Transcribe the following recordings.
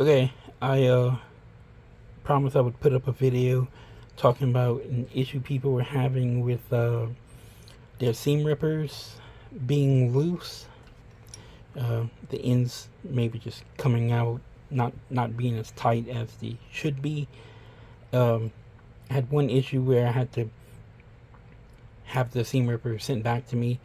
Okay, I promised I would put up a video talking about an issue people were having with their seam rippers being loose. The ends maybe just coming out, not being as tight as they should be. I had one issue where I had to have the seam ripper sent back to me,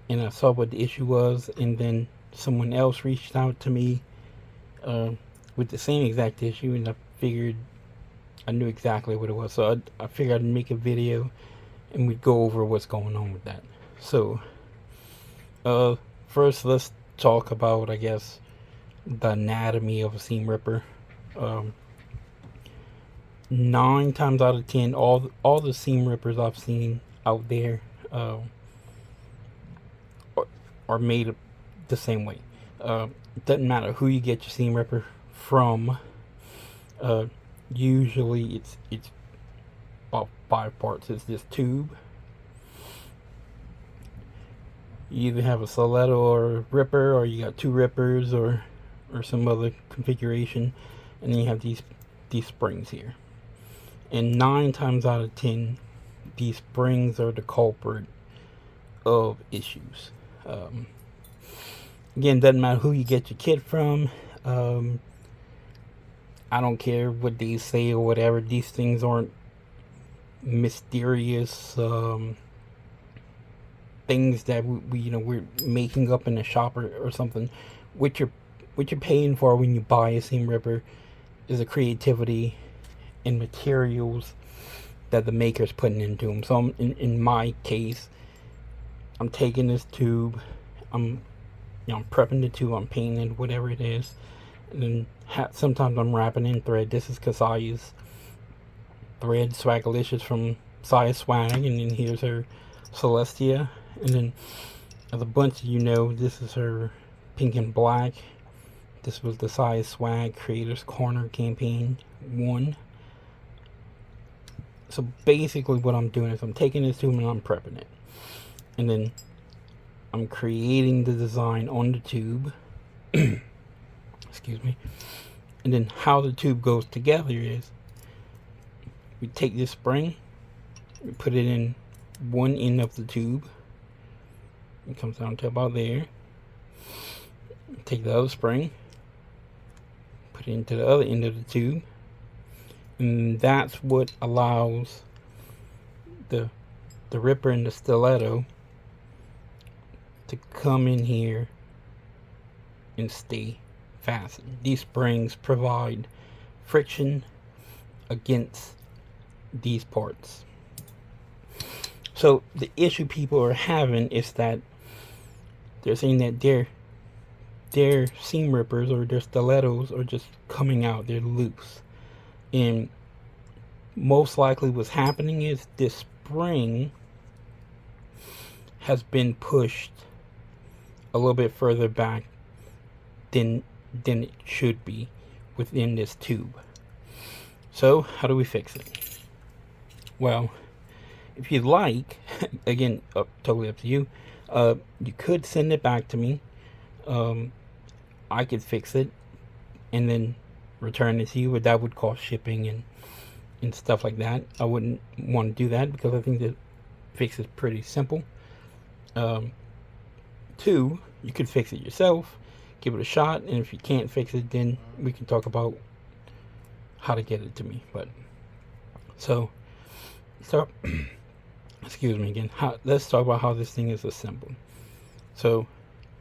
and I saw what the issue was, and then someone else reached out to me uh, with the same exact issue, and I figured I knew exactly what it was. So I figured I'd make a video and we'd go over what's going on with that. So, uh, first let's talk about, I guess, the anatomy of a seam ripper. Um, 9 times out of 10, all the seam rippers I've seen out there uh, are, are made the same way. It doesn't matter who you get your seam ripper from. Uh, Usually, it's about 5 parts. It's this tube. You either have a stiletto or a ripper, or you got two rippers, or some other configuration, and then you have these springs here. And 9 times out of 10, these springs are the culprit of issues. Um, Again, doesn't matter who you get your kit from. Um, I don't care what they say or whatever. These things aren't mysterious things that we're making up in the shop or something. What you're what you're paying for when you buy a seam ripper is the creativity and materials that the maker's putting into them. So in my case, I'm taking this tube, I'm I'm prepping the tube, I'm painting whatever it is, and then sometimes I'm wrapping in thread. This is Kasaya's thread, Swagalicious from Saya Swag, and then here's her Celestia, and then as a bunch of this is her pink and black. This was the Saya Swag Creators Corner Campaign 1. So basically what I'm doing is I'm taking this tube and I'm prepping it. And then I'm creating the design on the tube. Excuse me. And then how the tube goes together is we take this spring, we put it in one end of the tube. It comes down to about there. Take the other spring, put it into the other end of the tube. And that's what allows the ripper and the stiletto to come in here and stay fastened. These springs provide friction against these parts. So the issue people are having is that they're saying that their seam rippers or their stilettos are just coming out, they're loose. And most likely what's happening is this spring has been pushed a little bit further back than it should be within this tube. So how do we fix it? Well, if you'd like, again, totally up to you. You could send it back to me. I could fix it and then return it to you, but that would cost shipping and stuff like that. I wouldn't want to do that because I think the fix is pretty simple. Two, you could fix it yourself, give it a shot, and if you can't fix it, then we can talk about how to get it to me. But so excuse me again. Let's talk about how this thing is assembled. So,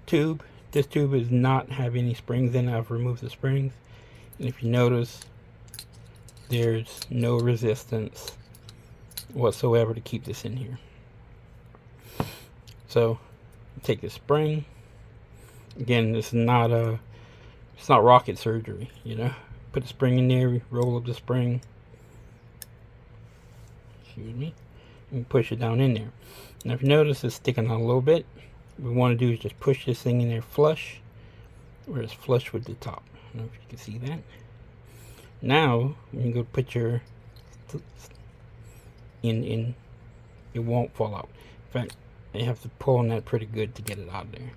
this tube does not have any springs in it. I've removed the springs, and if you notice, there's no resistance whatsoever to keep this in here. So, take the spring. Again, it's not rocket surgery, Put the spring in there, roll up the spring. Excuse me. And push it down in there. Now if you notice it's sticking out a little bit, what we want to do is just push this thing in there flush, where it's flush with the top. I don't know if you can see that. Now when you go put your in, it won't fall out. In fact, you have to pull on that pretty good to get it out of there.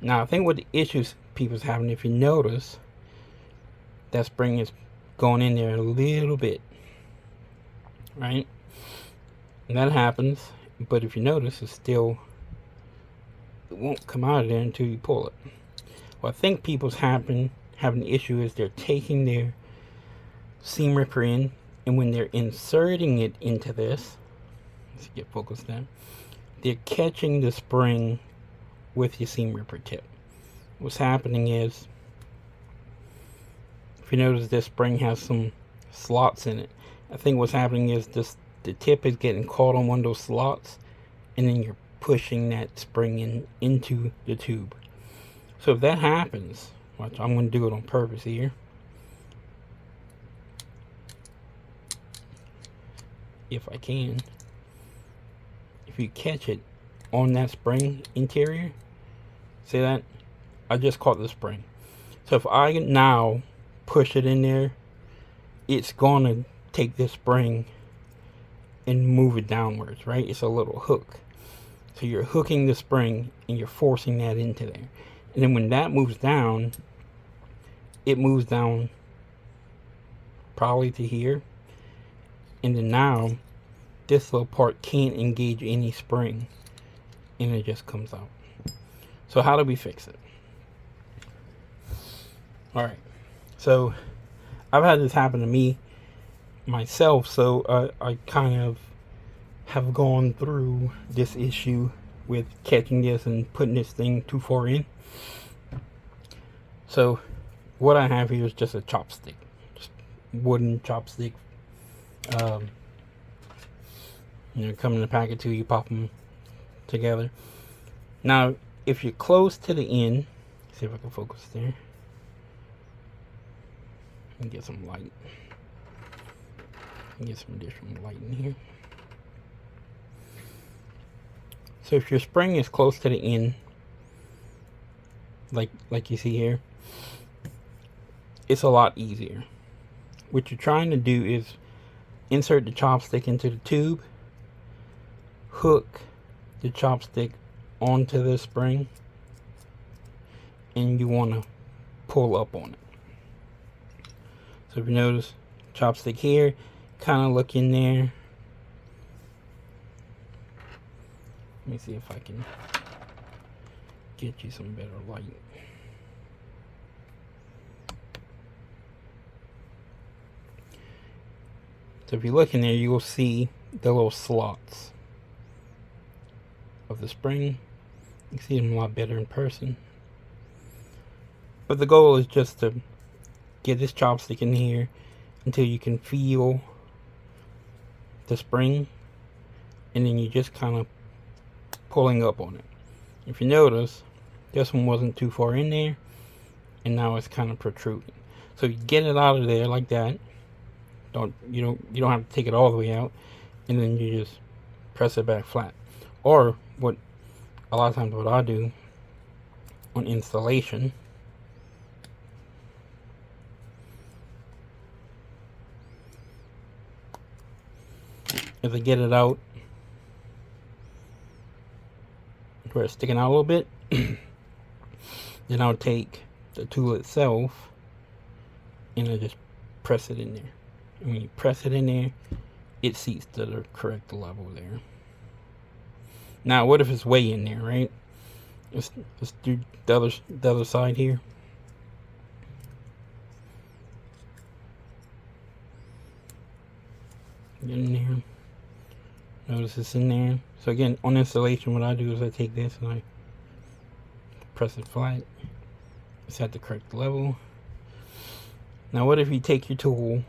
Now I think what the issues people's having, if you notice, that spring is going in there a little bit, right? And that happens, but if you notice, it won't come out of there until you pull it. Well, I think people's having the issue is they're taking their seam ripper in, and when they're inserting it into this, let's get focused now, they're catching the spring with your seam ripper tip. What's happening is, if you notice, this spring has some slots in it. I think what's happening is the tip is getting caught on one of those slots, and then you're pushing that spring into the tube. So if that happens, watch, I'm going to do it on purpose here. If I can. If you catch it on that spring interior, see that? I just caught the spring. So if I now push it in there, it's going to take this spring and move it downwards, right? It's a little hook. So you're hooking the spring and you're forcing that into there. And then when that moves down, it moves down probably to here. And then now this little part can't engage any spring, and it just comes out. So how do we fix it? Alright, so I've had this happen to me myself, so I kind of have gone through this issue with catching this and putting this thing too far in. So what I have here is just a chopstick, just wooden chopstick. Come in the packet too, you pop them together. Now if you're close to the end, see if I can focus there and get some light, get some additional light in here. So if your spring is close to the end, like you see here, it's a lot easier. What you're trying to do is insert the chopstick into the tube, hook the chopstick onto the spring, and you want to pull up on it. So if you notice, chopstick here, kind of look in there. Let me see if I can get you some better light. So if you look in there, you will see the little slots of the spring. You can see them a lot better in person. But the goal is just to get this chopstick in here until you can feel the spring, and then you just kind of pulling up on it. If you notice, this one wasn't too far in there, and now it's kind of protruding. So you get it out of there like that. You don't have to take it all the way out, and then you just press it back flat. Or what a lot of times what I do on installation is I get it out where it's sticking out a little bit. Then I'll take the tool itself and I just press it in there. And when you press it in there, it seats to the correct level there. Now, what if it's way in there, right? Let's do the other side here. Get in there. Notice it's in there. So again, on installation, what I do is I take this and I press it flat. It's at the correct level. Now, what if you take your tool,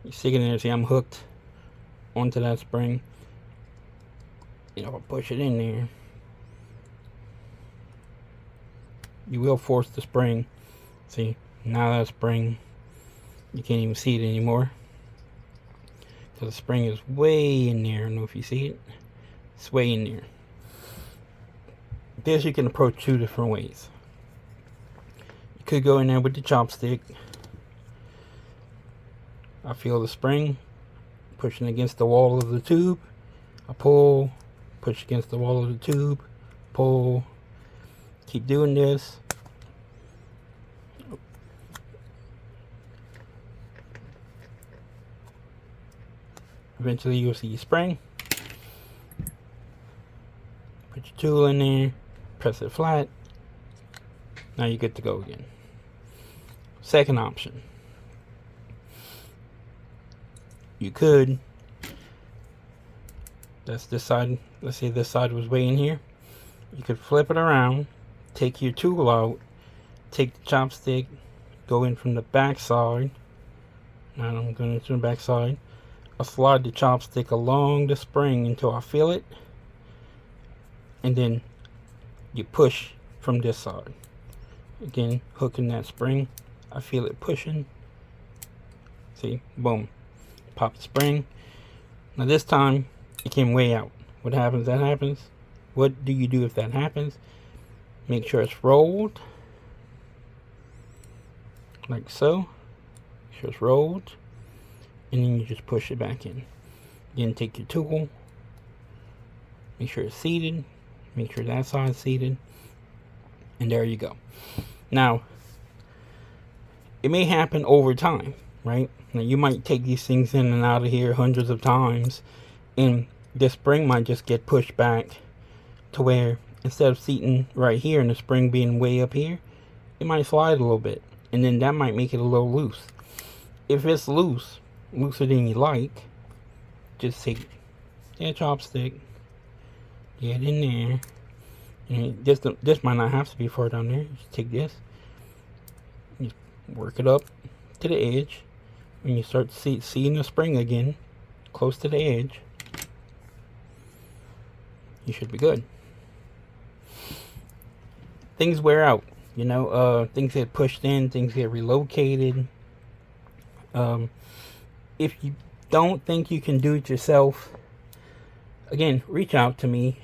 you stick it in there, see I'm hooked onto that spring. If I push it in there, you will force the spring. See, now that spring, you can't even see it anymore. So the spring is way in there. I don't know if you see it. It's way in there. This you can approach two different ways. You could go in there with the chopstick. I feel the spring pushing against the wall of the tube. I pull, push against the wall of the tube, pull. Keep doing this. Eventually you'll see your spring. Put your tool in there, press it flat. Now you're good to go again. Second option. You could, that's this side, let's say this side was way in here. You could flip it around, take your tool out, take the chopstick, go in from the back side. Now I'm going into the back side. I'll slide the chopstick along the spring until I feel it. And then you push from this side. Again, hooking that spring. I feel it pushing. See, boom. Pop the spring. Now this time, it came way out. What happens? That happens. What do you do if that happens? Make sure it's rolled. Like so. Make sure it's rolled. And then you just push it back in. Again, take your tool. Make sure it's seated. Make sure that side's seated. And there you go. Now, it may happen over time, right? Now, you might take these things in and out of here hundreds of times, and the spring might just get pushed back to where instead of seating right here and the spring being way up here, it might slide a little bit, and then that might make it a little loose. If it's loose, looser than you like, just take that chopstick, get in there. And this might not have to be far down there. Just take this, just work it up to the edge. When you start seeing the spring again, close to the edge, you should be good. Things wear out, you know. Things get pushed in, things get relocated. If you don't think you can do it yourself, again, reach out to me.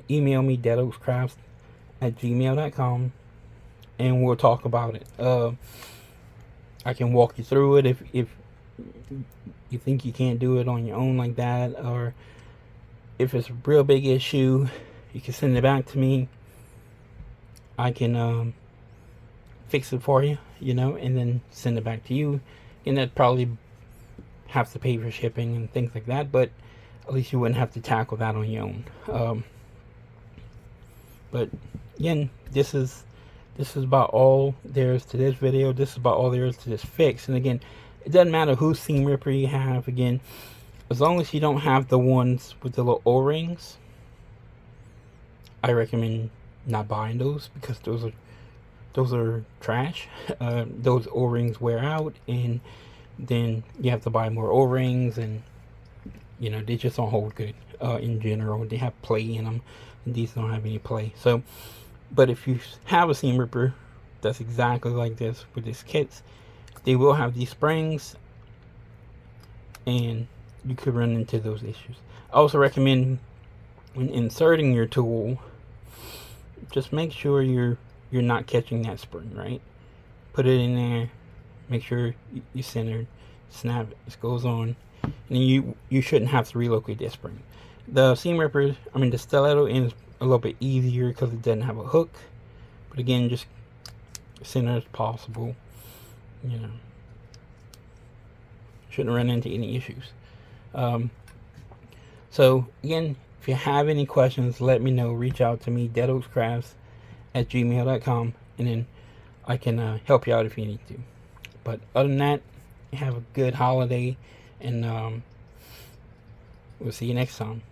Email me deadoakscrafts@gmail.com, and we'll talk about it. I can walk you through it if you think you can't do it on your own like that, or if it's a real big issue, you can send it back to me. I can fix it for you, you know, and then send it back to you. And that probably have to pay for shipping and things like that, but at least you wouldn't have to tackle that on your own. But again, this is about all there is to this video. This is about all there is to this fix. And again, it doesn't matter whose seam ripper you have. Again, as long as you don't have the ones with the little O-rings, I recommend not buying those, because those are trash. Those O-rings wear out, and then you have to buy more O-rings, and you know, they just don't hold good in general. They have play in them, and these don't have any play. So, but if you have a seam ripper that's exactly like this with these kits, they will have these springs, and you could run into those issues. I also recommend, when inserting your tool, just make sure you're not catching that spring, right? Put it in there, make sure you centered, snap it, it goes on, and then you shouldn't have to relocate that spring. The seam ripper, the stiletto is a little bit easier because it doesn't have a hook, but again, just center as possible, you know. Shouldn't run into any issues. So again, if you have any questions, let me know. Reach out to me, deadoakscrafts@gmail.com, and then I can help you out if you need to. But other than that, have a good holiday, and we'll see you next time.